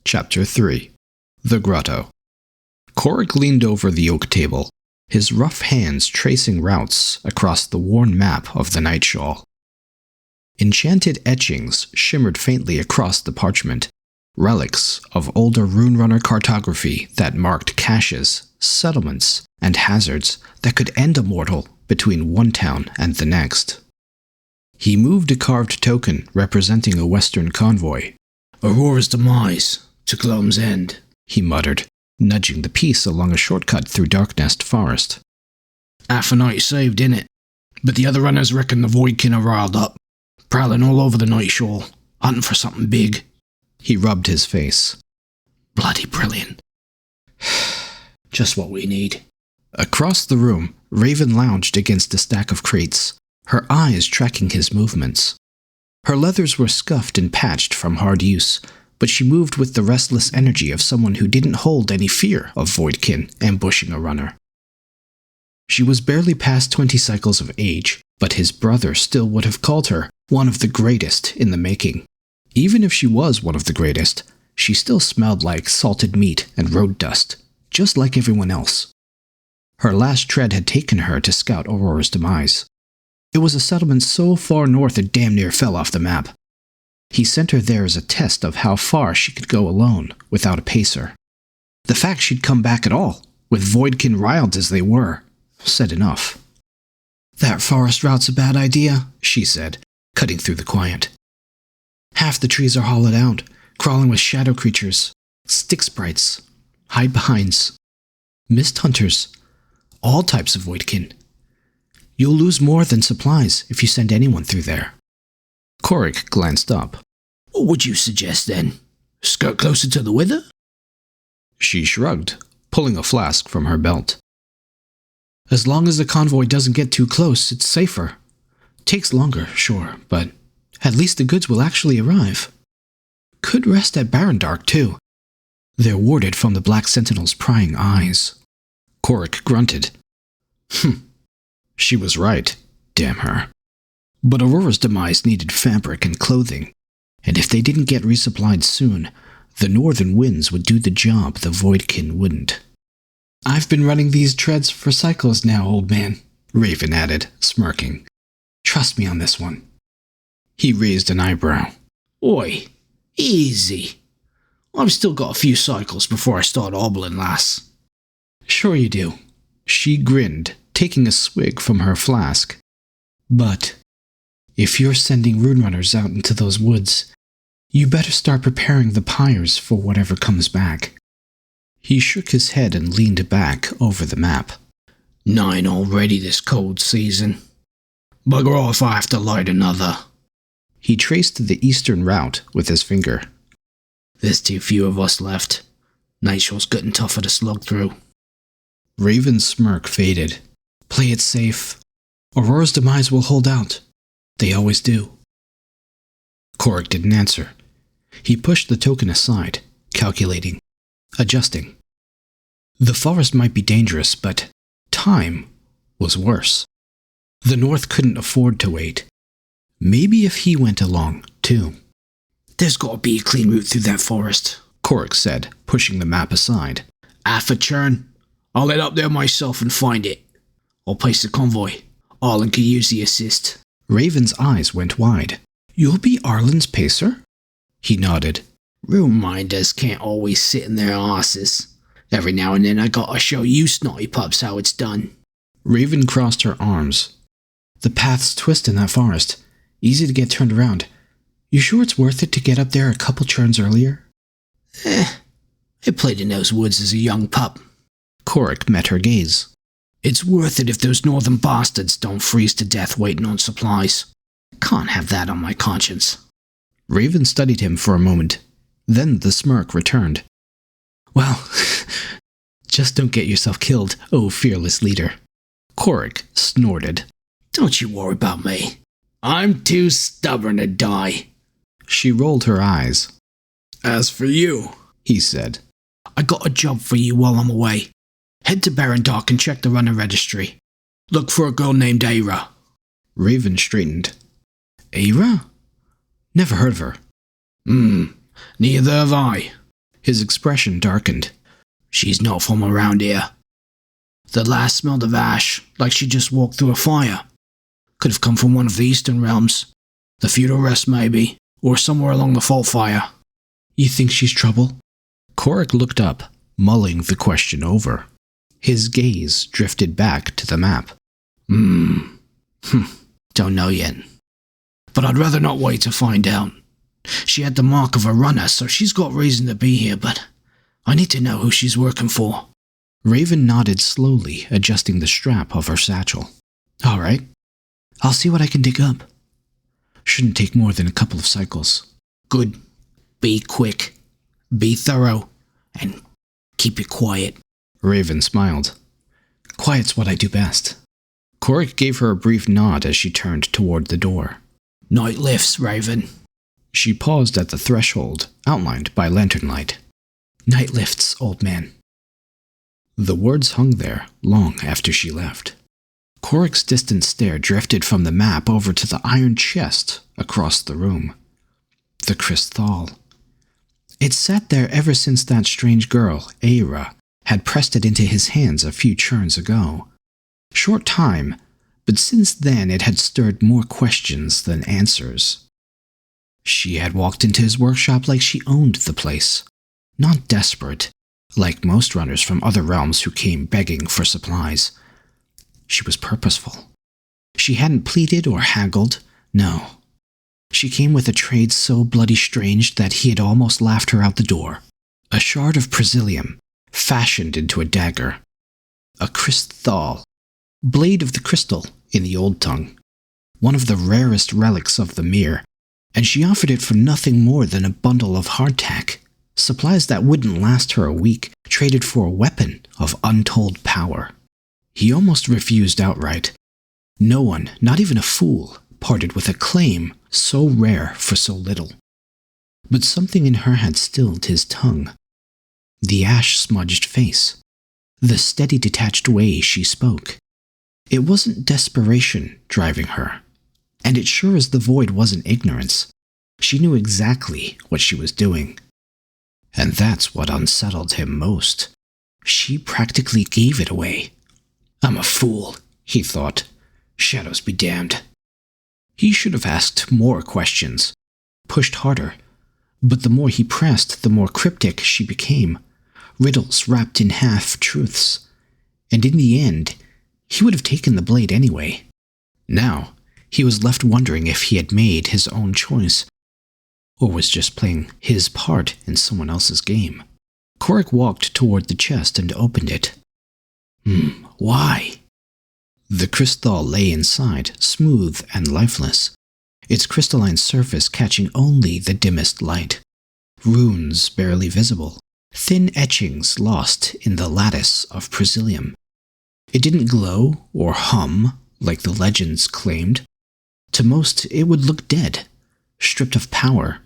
Chapter 3 The Grotto. Korric leaned over the oak table, his rough hands tracing routes across the worn map of the Nightshawl. Enchanted etchings shimmered faintly across the parchment, relics of older Rune Runner cartography that marked caches, settlements, and hazards that could end a mortal between one town and the next. He moved a carved token representing a western convoy. "Aurora's demise, to Gloam's end," he muttered, nudging the piece along a shortcut through Darknest Forest. "Half a night saved, innit? But the other runners reckon the Voidkin are riled up, prowling all over the Nightshawl, hunting for something big." He rubbed his face. "Bloody brilliant. Just what we need." Across the room, Raven lounged against a stack of crates, her eyes tracking his movements. Her leathers were scuffed and patched from hard use, but she moved with the restless energy of someone who didn't hold any fear of Voidkin ambushing a runner. She was barely past 20 cycles of age, but his brother still would have called her one of the greatest in the making. Even if she was one of the greatest, she still smelled like salted meat and road dust, just like everyone else. Her last tread had taken her to scout Aurora's demise. It was a settlement so far north it damn near fell off the map. He sent her there as a test of how far she could go alone, without a pacer. The fact she'd come back at all, with Voidkin riled as they were, said enough. "That forest route's a bad idea," she said, cutting through the quiet. "Half the trees are hollowed out, crawling with shadow creatures, stick sprites, hide-behinds, mist hunters, all types of Voidkin. You'll lose more than supplies if you send anyone through there." Korric glanced up. "What would you suggest then? Skirt closer to the wither?" She shrugged, pulling a flask from her belt. "As long as the convoy doesn't get too close, it's safer. Takes longer, sure, but at least the goods will actually arrive. Could rest at Barondark, too. They're warded from the Black Sentinel's prying eyes." Korric grunted. She was right, damn her. But Aurora's demise needed fabric and clothing, and if they didn't get resupplied soon, the northern winds would do the job the Voidkin wouldn't. "I've been running these treads for cycles now, old man," Raven added, smirking. "Trust me on this one." He raised an eyebrow. "Oi, easy. I've still got a few cycles before I start hobbling, lass." "Sure you do." She grinned, taking a swig from her flask. "But if you're sending Rune Runners out into those woods, you better start preparing the pyres for whatever comes back." He shook his head and leaned back over the map. "9 already this cold season. Bugger all if I have to light another." He traced the eastern route with his finger. "There's too few of us left. Nightshaw's getting tougher to slug through." Raven's smirk faded. "Play it safe. Aurora's demise will hold out. They always do." Korric didn't answer. He pushed the token aside, calculating, adjusting. The forest might be dangerous, but time was worse. The North couldn't afford to wait. Maybe if he went along, too. "There's got to be a clean route through that forest," Korric said, pushing the map aside. "Half a churn. I'll head up there myself and find it. I'll place the convoy. Arlen can use the assist." Raven's eyes went wide. "You'll be Arlen's pacer?" He nodded. "Rune Minders can't always sit in their asses. Every now and then I gotta show you snotty pups how it's done." Raven crossed her arms. "The paths twist in that forest. Easy to get turned around. You sure it's worth it to get up there a couple churns earlier?" I played in those woods as a young pup." Korric met her gaze. "It's worth it if those northern bastards don't freeze to death waiting on supplies. Can't have that on my conscience." Raven studied him for a moment. Then the smirk returned. "Well, just don't get yourself killed, oh fearless leader." Korric snorted. "Don't you worry about me. I'm too stubborn to die." She rolled her eyes. "As for you," he said, "I got a job for you while I'm away. Head to Barondark and check the runner registry. Look for a girl named Aira." Raven straightened. "Aira? Never heard of her." Neither have I. His expression darkened. She's not from around here. The last smelled of ash, like she just walked through a fire. Could have come from one of the eastern realms. The feudal rest, maybe, or somewhere along the fault fire. You think she's trouble? Korric looked up, mulling the question over. His gaze drifted back to the map. Don't know yet. But I'd rather not wait to find out. She had the mark of a runner, so she's got reason to be here, but I need to know who she's working for. Raven nodded slowly, adjusting the strap of her satchel. All right. I'll see what I can dig up. Shouldn't take more than a couple of cycles. Good. Be quick. Be thorough. And keep it quiet. Raven smiled. Quiet's what I do best. Korric gave her a brief nod as she turned toward the door. Night lifts, Raven. She paused at the threshold, outlined by lantern light. Night lifts, old man. The words hung there long after she left. Korric's distant stare drifted from the map over to the iron chest across the room. The crystal. It sat there ever since that strange girl, Aira, had pressed it into his hands a few churns ago. Short time, but since then it had stirred more questions than answers. She had walked into his workshop like she owned the place, not desperate, like most runners from other realms who came begging for supplies. She was purposeful. She hadn't pleaded or haggled, no. She came with a trade so bloody strange that he had almost laughed her out the door. A shard of prosilium, fashioned into a dagger. A crystal, blade of the crystal in the old tongue. One of the rarest relics of the Myr, and she offered it for nothing more than a bundle of hardtack. Supplies that wouldn't last her a week, traded for a weapon of untold power. He almost refused outright. No one, not even a fool, parted with a claim so rare for so little. But something in her had stilled his tongue. The ash-smudged face. The steady detached way she spoke. It wasn't desperation driving her. And it sure as the void wasn't ignorance. She knew exactly what she was doing. And that's what unsettled him most. She practically gave it away. I'm a fool, he thought. Shadows be damned. He should have asked more questions, pushed harder. But the more he pressed, the more cryptic she became. Riddles wrapped in half-truths. And in the end, he would have taken the blade anyway. Now, he was left wondering if he had made his own choice, or was just playing his part in someone else's game. Korric walked toward the chest and opened it. Why? The crystal lay inside, smooth and lifeless, its crystalline surface catching only the dimmest light. Runes barely visible, thin etchings lost in the lattice of prosilium. It didn't glow or hum like the legends claimed. To most, it would look dead, stripped of power.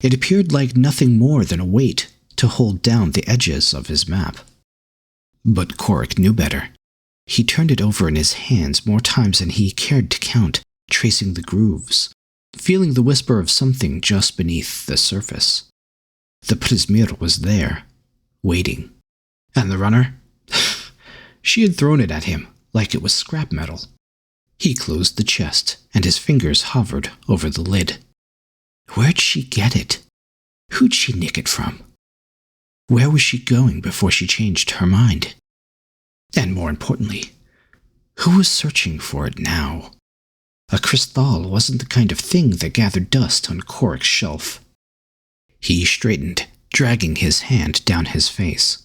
It appeared like nothing more than a weight to hold down the edges of his map. But Korric knew better. He turned it over in his hands more times than he cared to count, tracing the grooves, feeling the whisper of something just beneath the surface. The Prismir was there, waiting. And the runner? She had thrown it at him like it was scrap metal. He closed the chest, and his fingers hovered over the lid. Where'd she get it? Who'd she nick it from? Where was she going before she changed her mind? And more importantly, who was searching for it now? A crystal wasn't the kind of thing that gathered dust on Korric's shelf. He straightened, dragging his hand down his face.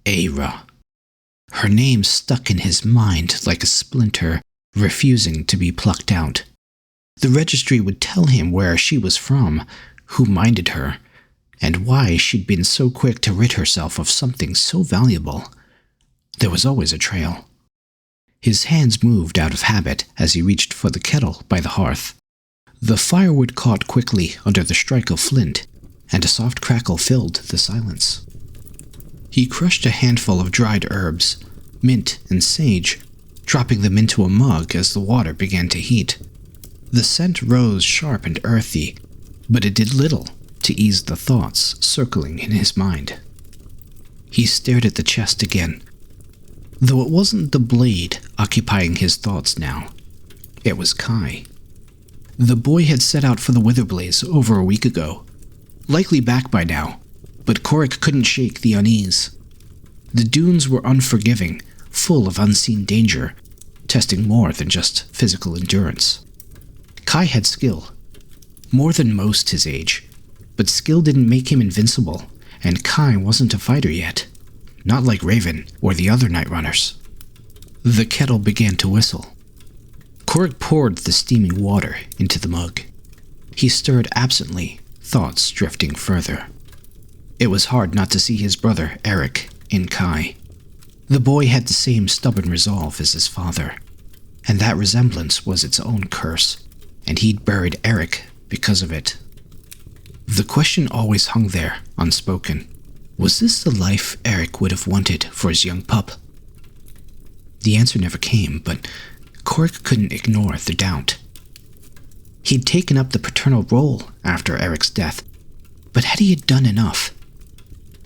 Aira. Her name stuck in his mind like a splinter, refusing to be plucked out. The registry would tell him where she was from, who minded her, and why she'd been so quick to rid herself of something so valuable. There was always a trail. His hands moved out of habit as he reached for the kettle by the hearth. The firewood caught quickly under the strike of flint, and a soft crackle filled the silence. He crushed a handful of dried herbs, mint and sage, dropping them into a mug as the water began to heat. The scent rose sharp and earthy, but it did little to ease the thoughts circling in his mind. He stared at the chest again, though it wasn't the blade occupying his thoughts now. It was Kai. The boy had set out for the Witherblaze over a week ago, likely back by now, but Korric couldn't shake the unease. The dunes were unforgiving, full of unseen danger, testing more than just physical endurance. Kai had skill, more than most his age, but skill didn't make him invincible, and Kai wasn't a fighter yet, not like Raven or the other Night Runners. The kettle began to whistle. Korric poured the steaming water into the mug. He stirred absently, thoughts drifting further. It was hard not to see his brother, Eric, in Kai. The boy had the same stubborn resolve as his father, and that resemblance was its own curse, and he'd buried Eric because of it. The question always hung there, unspoken. Was this the life Eric would have wanted for his young pup? The answer never came, but Korric couldn't ignore the doubt. He'd taken up the paternal role after Eric's death, but had he done enough?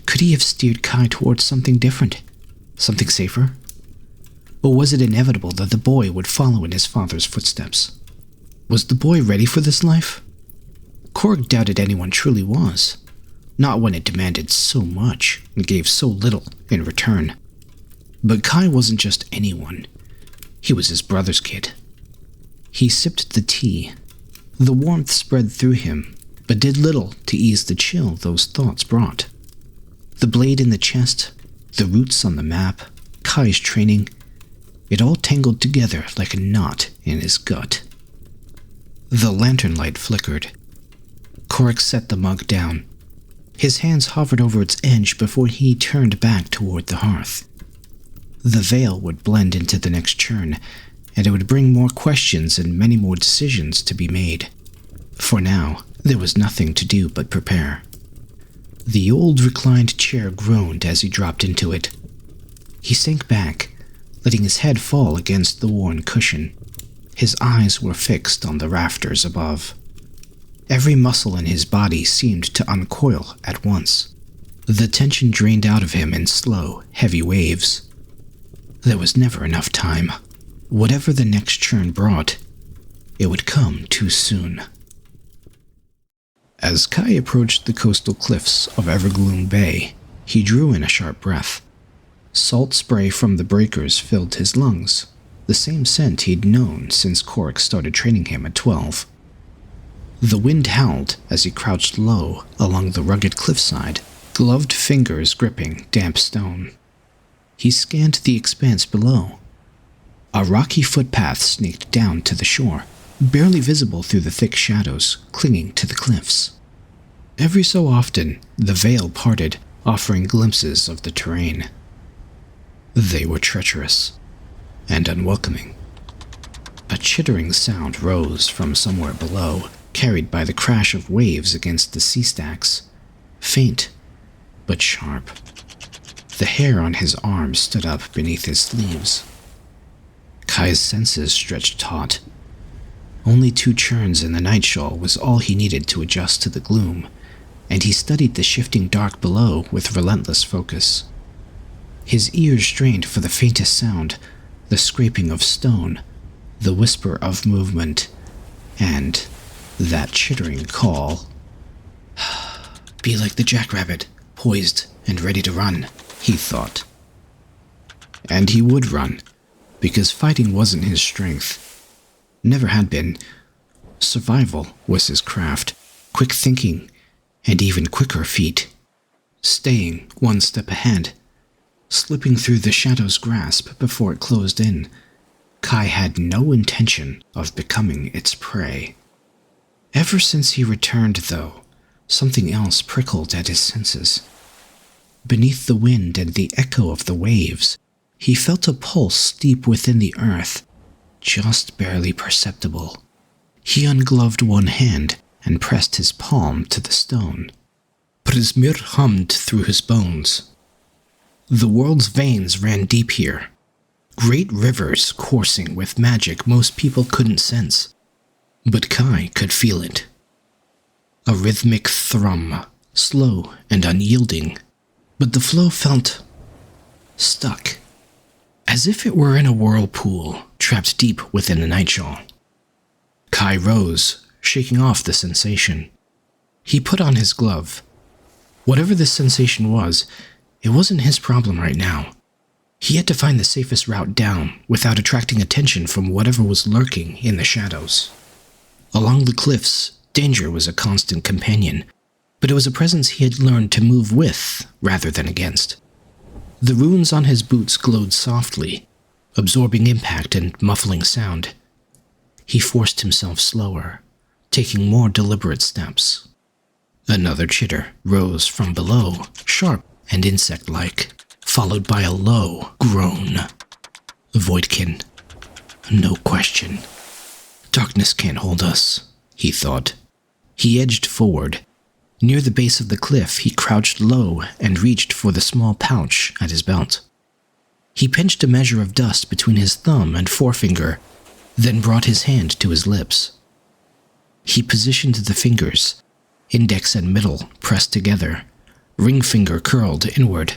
Could he have steered Kai towards something different? Something safer? Or was it inevitable that the boy would follow in his father's footsteps? Was the boy ready for this life? Korric doubted anyone truly was, not when it demanded so much and gave so little in return. But Kai wasn't just anyone. He was his brother's kid. He sipped the tea. The warmth spread through him, but did little to ease the chill those thoughts brought. The blade in the chest, the roots on the map, Kai's training, it all tangled together like a knot in his gut. The lantern light flickered. Korric set the mug down. His hands hovered over its edge before he turned back toward the hearth. The veil would blend into the next churn, and it would bring more questions and many more decisions to be made. For now, there was nothing to do but prepare. The old reclined chair groaned as he dropped into it. He sank back, letting his head fall against the worn cushion. His eyes were fixed on the rafters above. Every muscle in his body seemed to uncoil at once. The tension drained out of him in slow, heavy waves. There was never enough time. Whatever the next churn brought, it would come too soon. As Kai approached the coastal cliffs of Evergloom Bay, he drew in a sharp breath. Salt spray from the breakers filled his lungs, the same scent he'd known since Korric started training him at 12. The wind howled as he crouched low along the rugged cliffside, gloved fingers gripping damp stone. He scanned the expanse below. A rocky footpath snaked down to the shore, barely visible through the thick shadows clinging to the cliffs. Every so often, the veil parted, offering glimpses of the terrain. They were treacherous and unwelcoming. A chittering sound rose from somewhere below, carried by the crash of waves against the sea stacks, faint but sharp. The hair on his arm stood up beneath his sleeves. Kai's senses stretched taut. Only 2 churns in the Nightshawl was all he needed to adjust to the gloom, and he studied the shifting dark below with relentless focus. His ears strained for the faintest sound, the scraping of stone, the whisper of movement, and that chittering call. Be like the jackrabbit, poised and ready to run, he thought. And he would run, because fighting wasn't his strength. Never had been. Survival was his craft, quick thinking, and even quicker feet. Staying 1 step ahead, slipping through the shadow's grasp before it closed in. Kai had no intention of becoming its prey. Ever since he returned, though, something else prickled at his senses. Beneath the wind and the echo of the waves, he felt a pulse deep within the earth, just barely perceptible. He ungloved one hand and pressed his palm to the stone. Prismir hummed through his bones. The world's veins ran deep here, great rivers coursing with magic most people couldn't sense. But Kai could feel it. a rhythmic thrum, slow and unyielding, but the flow felt stuck, as if it were in a whirlpool trapped deep within a Nightshawl. Kai rose, shaking off the sensation. He put on his glove. Whatever this sensation was, it wasn't his problem right now. He had to find the safest route down without attracting attention from whatever was lurking in the shadows. Along the cliffs, danger was a constant companion, but it was a presence he had learned to move with rather than against. The runes on his boots glowed softly, absorbing impact and muffling sound. He forced himself slower, taking more deliberate steps. Another chitter rose from below, sharp and insect-like, followed by a low groan. Voidkin. No question. Darkness can't hold us, he thought. He edged forward. Near the base of the cliff, he crouched low and reached for the small pouch at his belt. He pinched a measure of dust between his thumb and forefinger, then brought his hand to his lips. He positioned the fingers, index and middle pressed together, ring finger curled inward.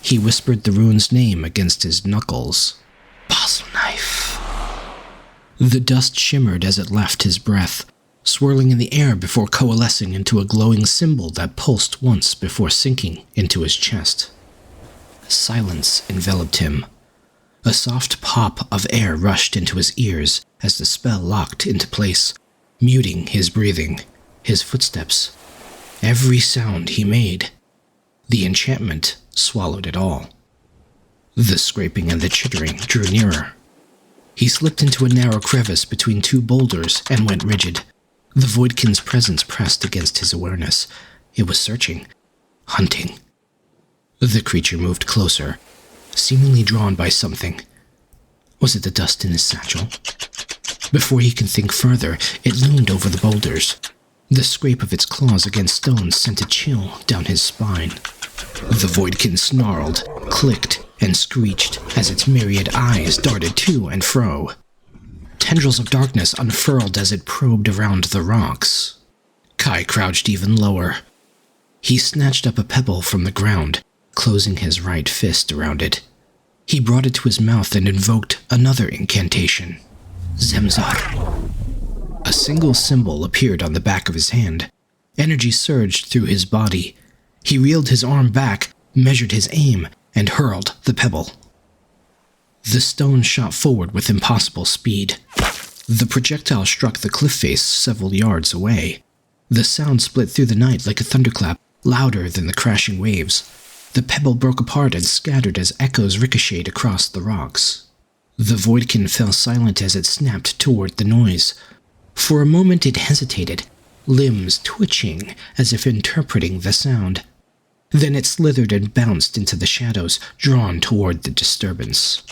He whispered the rune's name against his knuckles. Puzzle knife. The dust shimmered as it left his breath, swirling in the air before coalescing into a glowing symbol that pulsed once before sinking into his chest. Silence enveloped him. A soft pop of air rushed into his ears as the spell locked into place, muting his breathing, his footsteps, every sound he made. The enchantment swallowed it all. The scraping and the chittering drew nearer. He slipped into a narrow crevice between two boulders and went rigid. The Voidkin's presence pressed against his awareness. It was searching, hunting. The creature moved closer, seemingly drawn by something. Was it the dust in his satchel? Before he could think further, it loomed over the boulders. The scrape of its claws against stone sent a chill down his spine. The Voidkin snarled, clicked, and screeched as its myriad eyes darted to and fro. Tendrils of darkness unfurled as it probed around the rocks. Kai crouched even lower. He snatched up a pebble from the ground, closing his right fist around it. He brought it to his mouth and invoked another incantation. Zemzar. A single symbol appeared on the back of his hand. Energy surged through his body. He reeled his arm back, measured his aim, and hurled the pebble. The stone shot forward with impossible speed. The projectile struck the cliff face several yards away. The sound split through the night like a thunderclap, louder than the crashing waves. The pebble broke apart and scattered as echoes ricocheted across the rocks. The Voidkin fell silent as it snapped toward the noise. For a moment it hesitated, limbs twitching as if interpreting the sound. Then it slithered and bounced into the shadows, drawn toward the disturbance.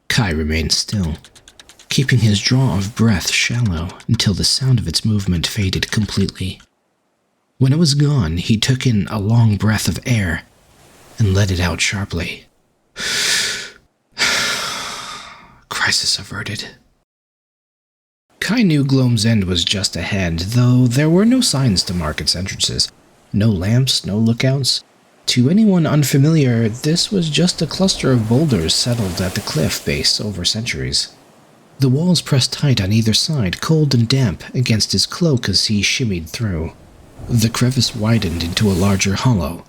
Kai remained still, keeping his draw of breath shallow until the sound of its movement faded completely. When it was gone, he took in a long breath of air and let it out sharply. Crisis averted. Kai knew Gloam's End was just ahead, though there were no signs to mark its entrances. No lamps, no lookouts. To anyone unfamiliar, this was just a cluster of boulders settled at the cliff base over centuries. The walls pressed tight on either side, cold and damp against his cloak as he shimmied through. The crevice widened into a larger hollow.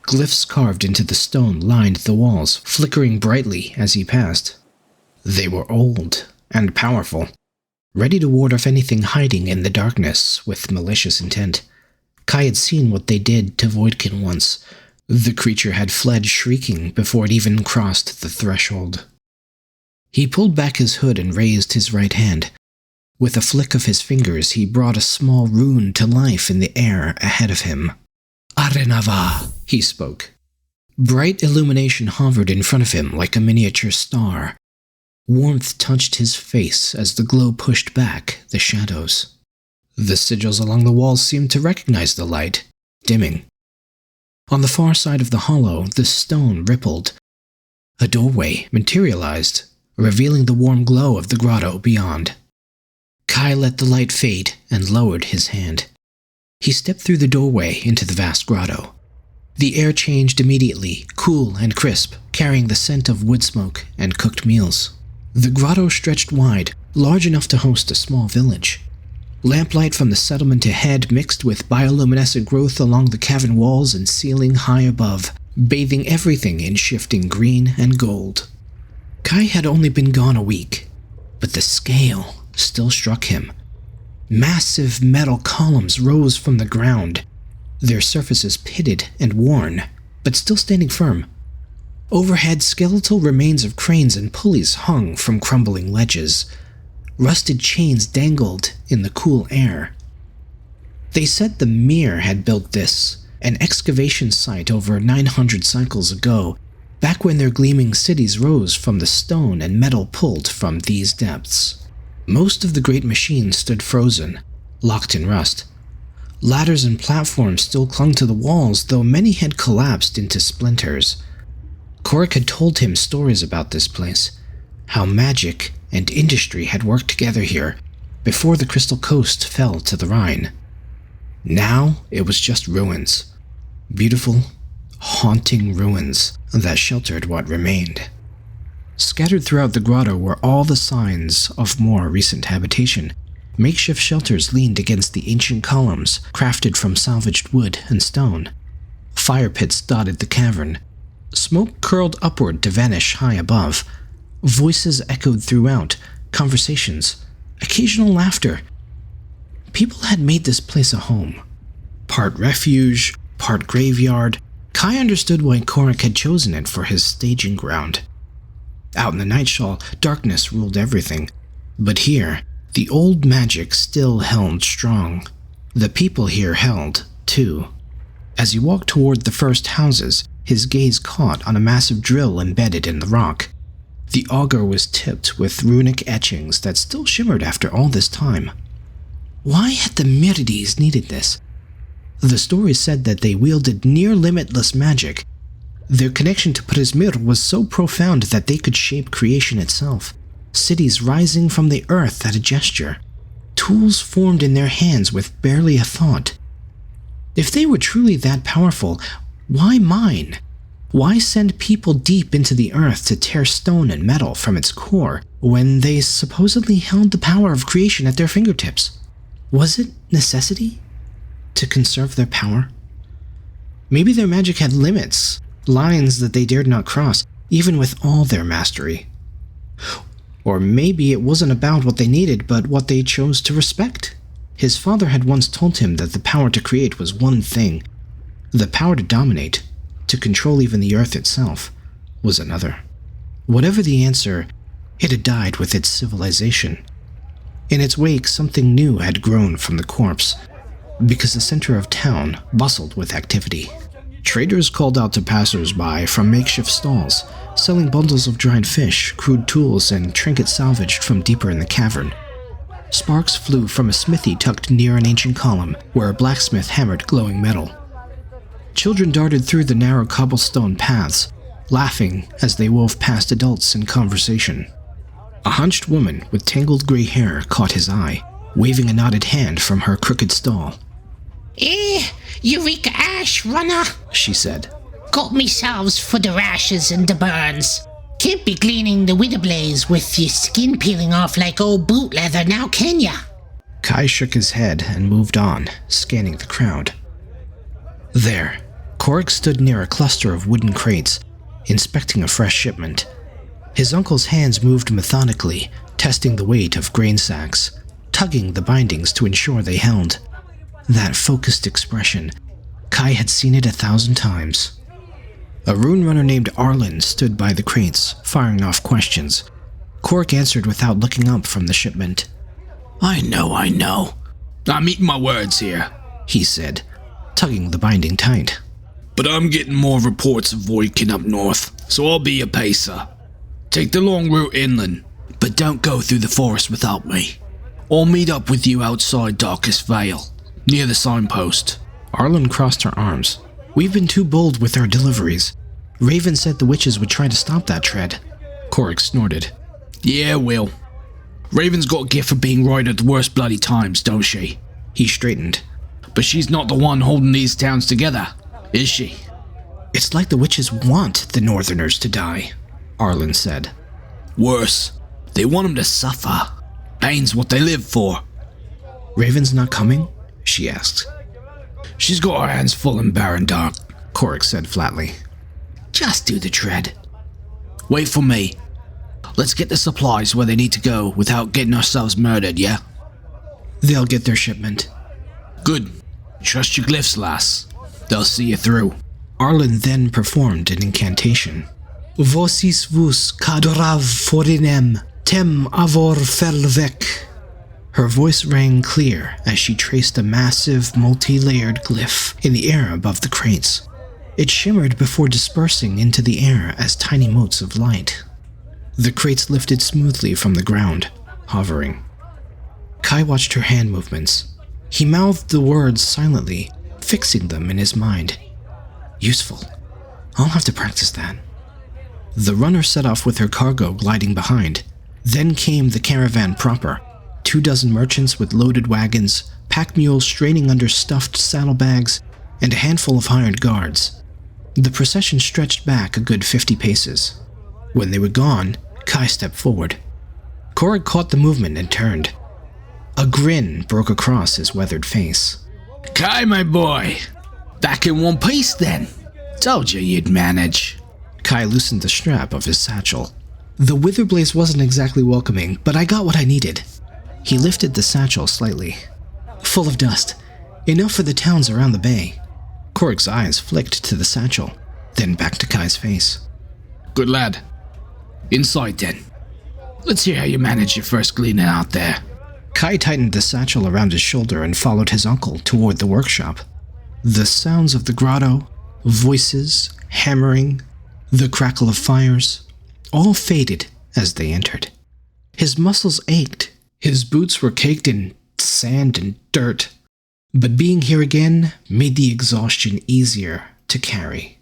Glyphs carved into the stone lined the walls, flickering brightly as he passed. They were old and powerful, ready to ward off anything hiding in the darkness with malicious intent. Kai had seen what they did to Voidkin once. The creature had fled shrieking before it even crossed the threshold. He pulled back his hood and raised his right hand. With a flick of his fingers, he brought a small rune to life in the air ahead of him. Arenava, he spoke. Bright illumination hovered in front of him like a miniature star. Warmth touched his face as the glow pushed back the shadows. The sigils along the walls seemed to recognize the light, dimming. On the far side of the hollow, the stone rippled. A doorway materialized, revealing the warm glow of the grotto beyond. Kai let the light fade and lowered his hand. He stepped through the doorway into the vast grotto. The air changed immediately, cool and crisp, carrying the scent of wood smoke and cooked meals. The grotto stretched wide, large enough to host a small village. Lamplight from the settlement ahead mixed with bioluminescent growth along the cavern walls and ceiling high above, bathing everything in shifting green and gold. Kai had only been gone a week, but the scale still struck him. Massive metal columns rose from the ground, their surfaces pitted and worn, but still standing firm. Overhead, skeletal remains of cranes and pulleys hung from crumbling ledges. Rusted chains dangled in the cool air. They said the Myr had built this, an excavation site over 900 cycles ago, back when their gleaming cities rose from the stone and metal pulled from these depths. Most of the great machines stood frozen, locked in rust. Ladders and platforms still clung to the walls, though many had collapsed into splinters. Korric had told him stories about this place, how magic and industry had worked together here before the Crystal Coast fell to the Rhine. Now it was just ruins. Beautiful, haunting ruins that sheltered what remained. Scattered throughout the grotto were all the signs of more recent habitation. Makeshift shelters leaned against the ancient columns, crafted from salvaged wood and stone. Fire pits dotted the cavern. Smoke curled upward to vanish high above. Voices echoed throughout, conversations, occasional laughter. People had made this place a home. Part refuge, part graveyard. Kai understood why Korric had chosen it for his staging ground. Out in the Nightshawl, darkness ruled everything. But here, the old magic still held strong. The people here held, too. As he walked toward the first houses, his gaze caught on a massive drill embedded in the rock. The auger was tipped with runic etchings that still shimmered after all this time. Why had the Myr'ides needed this? The stories said that they wielded near-limitless magic. Their connection to Myr was so profound that they could shape creation itself. Cities rising from the earth at a gesture. Tools formed in their hands with barely a thought. If they were truly that powerful, why mine? Why send people deep into the earth to tear stone and metal from its core when they supposedly held the power of creation at their fingertips? Was it necessity to conserve their power? Maybe their magic had limits, lines that they dared not cross, even with all their mastery. Or maybe it wasn't about what they needed, but what they chose to respect. His father had once told him that the power to create was one thing. The power to dominate, to control even the earth itself, was another. Whatever the answer, it had died with its civilization. In its wake, something new had grown from the corpse, because the center of town bustled with activity. Traders called out to passers-by from makeshift stalls, selling bundles of dried fish, crude tools, and trinkets salvaged from deeper in the cavern. Sparks flew from a smithy tucked near an ancient column, where a blacksmith hammered glowing metal. Children darted through the narrow cobblestone paths, laughing as they wove past adults in conversation. A hunched woman with tangled gray hair caught his eye, waving a knotted hand from her crooked stall. Eureka Ash, Runner, she said. Got meselves for the rashes and the burns. Can't be cleaning the winter blaze with your skin peeling off like old boot leather now, can ya? Kai shook his head and moved on, scanning the crowd. There, Korric stood near a cluster of wooden crates, inspecting a fresh shipment. His uncle's hands moved methodically, testing the weight of grain sacks, tugging the bindings to ensure they held. That focused expression, Kai had seen it 1,000 times. A Rune Runner named Arlen stood by the crates, firing off questions. Korric answered without looking up from the shipment. I know. I'm eating my words here, he said, tugging the binding tight. But I'm getting more reports of Voidkin up north, so I'll be a pacer. Take the long route inland, but don't go through the forest without me. I'll meet up with you outside Darkest Vale, near the signpost. Arlen crossed her arms. We've been too bold with our deliveries. Raven said the witches would try to stop that tread. Korric snorted. Yeah, will. Raven's got a gift for being right at the worst bloody times, don't she? He straightened. But she's not the one holding these towns together, is she? It's like the witches want the Northerners to die, Arlen said. Worse, they want them to suffer. Pain's what they live for. Raven's not coming? She asked. She's got her hands full in Baron Dark, Korric said flatly. Just do the tread. Wait for me. Let's get the supplies where they need to go without getting ourselves murdered, yeah? They'll get their shipment. Good. Trust your glyphs, lass. They'll see you through. Arlen then performed an incantation. Vocis vus cadorav forinem, tem avor felvec. Her voice rang clear as she traced a massive, multi-layered glyph in the air above the crates. It shimmered before dispersing into the air as tiny motes of light. The crates lifted smoothly from the ground, hovering. Kai watched her hand movements. He mouthed the words silently, fixing them in his mind. Useful. I'll have to practice that. The runner set off with her cargo gliding behind. Then came the caravan proper. 24 merchants with loaded wagons, pack mules straining under stuffed saddlebags, and a handful of hired guards. The procession stretched back a good 50 paces. When they were gone, Kai stepped forward. Korric caught the movement and turned. A grin broke across his weathered face. Kai, my boy. Back in one piece then. Told you you'd manage. Kai loosened the strap of his satchel. The Witherblaze wasn't exactly welcoming, but I got what I needed. He lifted the satchel slightly. Full of dust. Enough for the towns around the bay. Korric's eyes flicked to the satchel, then back to Kai's face. Good lad. Inside then. Let's hear how you managed your first gleaning out there. Kai tightened the satchel around his shoulder and followed his uncle toward the workshop. The sounds of the grotto, voices, hammering, the crackle of fires, all faded as they entered. His muscles ached. His boots were caked in sand and dirt, but being here again made the exhaustion easier to carry.